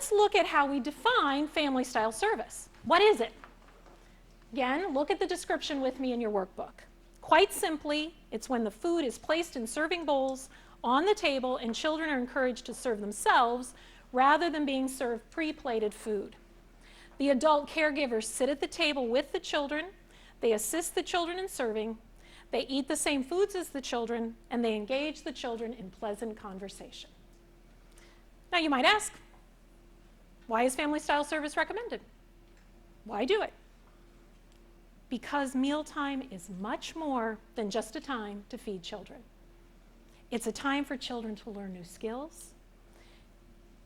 let's look at how we define family-style service. What is it? Again, look at the description with me in your workbook. Quite simply, it's when the food is placed in serving bowls on the table and children are encouraged to serve themselves rather than being served pre-plated food. The adult caregivers sit at the table with the children, they assist the children in serving, they eat the same foods as the children, and they engage the children in pleasant conversation. Now you might ask, why is family-style service recommended? Why do it? Because mealtime is much more than just a time to feed children. It's a time for children to learn new skills,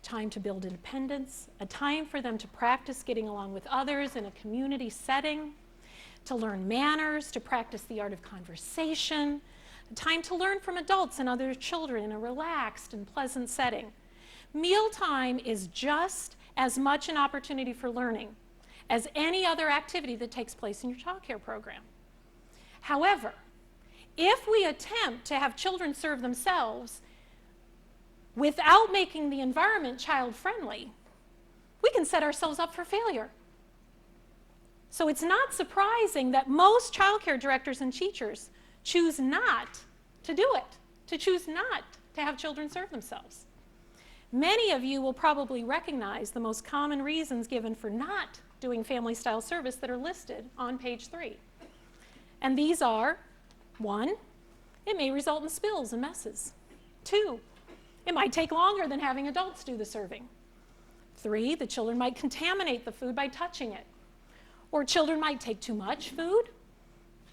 time to build independence, a time for them to practice getting along with others in a community setting, to learn manners, to practice the art of conversation, a time to learn from adults and other children in a relaxed and pleasant setting. Mealtime is just as much an opportunity for learning as any other activity that takes place in your childcare program. However, if we attempt to have children serve themselves without making the environment child-friendly, we can set ourselves up for failure. So it's not surprising that most childcare directors and teachers choose not to do it, to choose not to have children serve themselves. Many of you will probably recognize the most common reasons given for not doing family-style service that are listed on page 3. And these are, 1, it may result in spills and messes. 2, it might take longer than having adults do the serving. 3, the children might contaminate the food by touching it. Or children might take too much food.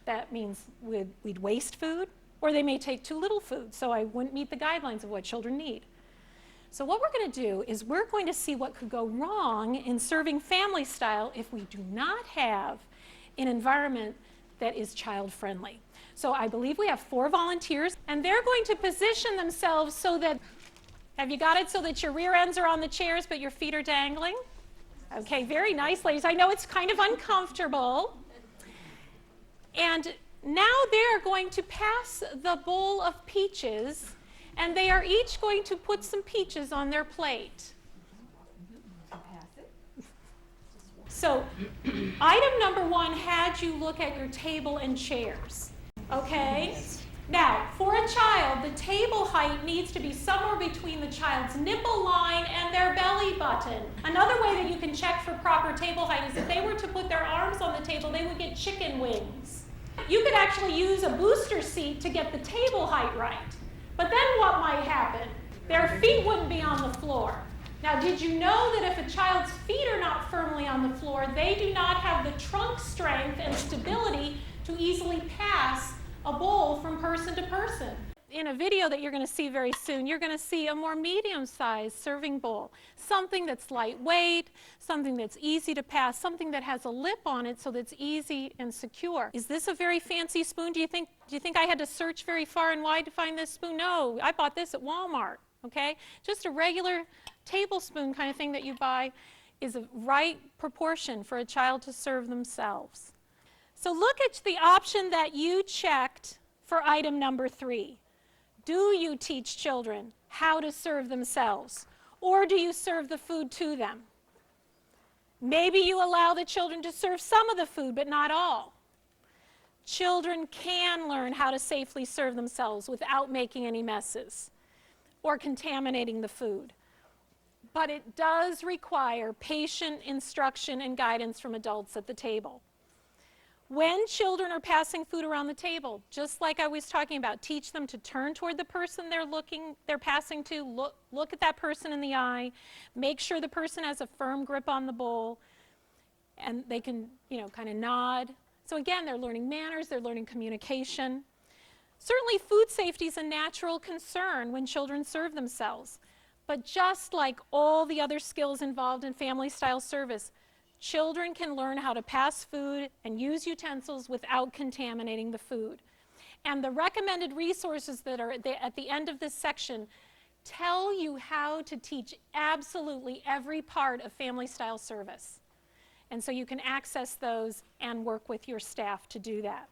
That means we'd waste food. Or they may take too little food, so I wouldn't meet the guidelines of what children need. So what we're going to do is we're going to see what could go wrong in serving family style if we do not have an environment that is child-friendly. So I believe we have 4 volunteers, and they're going to position themselves so that, have you got it, so that your rear ends are on the chairs but your feet are dangling? Okay, very nice, ladies. I know it's kind of uncomfortable. And now they're going to pass the bowl of peaches, and they are each going to put some peaches on their plate. So, item number 1 had you look at your table and chairs. Okay? Now, for a child, the table height needs to be somewhere between the child's nipple line and their belly button. Another way that you can check for proper table height is if they were to put their arms on the table, they would get chicken wings. You could actually use a booster seat to get the table height right. But then what might happen? Their feet wouldn't be on the floor. Now, did you know that if a child's feet are not firmly on the floor, they do not have the trunk strength and stability to easily pass a bowl from person to person? In a video that you're going to see very soon, you're going to see a more medium-sized serving bowl, something that's lightweight, something that's easy to pass, something that has a lip on it so that's easy and secure. Is this a very fancy spoon? Do you think I had to search very far and wide to find this spoon? No, I bought this at Walmart, okay? Just a regular tablespoon kind of thing that you buy is a right proportion for a child to serve themselves. So look at the option that you checked for item number 3. Do you teach children how to serve themselves, or do you serve the food to them? Maybe you allow the children to serve some of the food, but not all. Children can learn how to safely serve themselves without making any messes or contaminating the food. But it does require patient instruction and guidance from adults at the table. When children are passing food around the table, just like I was talking about, teach them to turn toward the person they're passing to, look at that person in the eye, make sure the person has a firm grip on the bowl, and they can, kind of nod. So again, they're learning manners, they're learning communication. Certainly food safety is a natural concern when children serve themselves. But just like all the other skills involved in family-style service, children can learn how to pass food and use utensils without contaminating the food. And the recommended resources that are at the end of this section tell you how to teach absolutely every part of family-style service. And so you can access those and work with your staff to do that.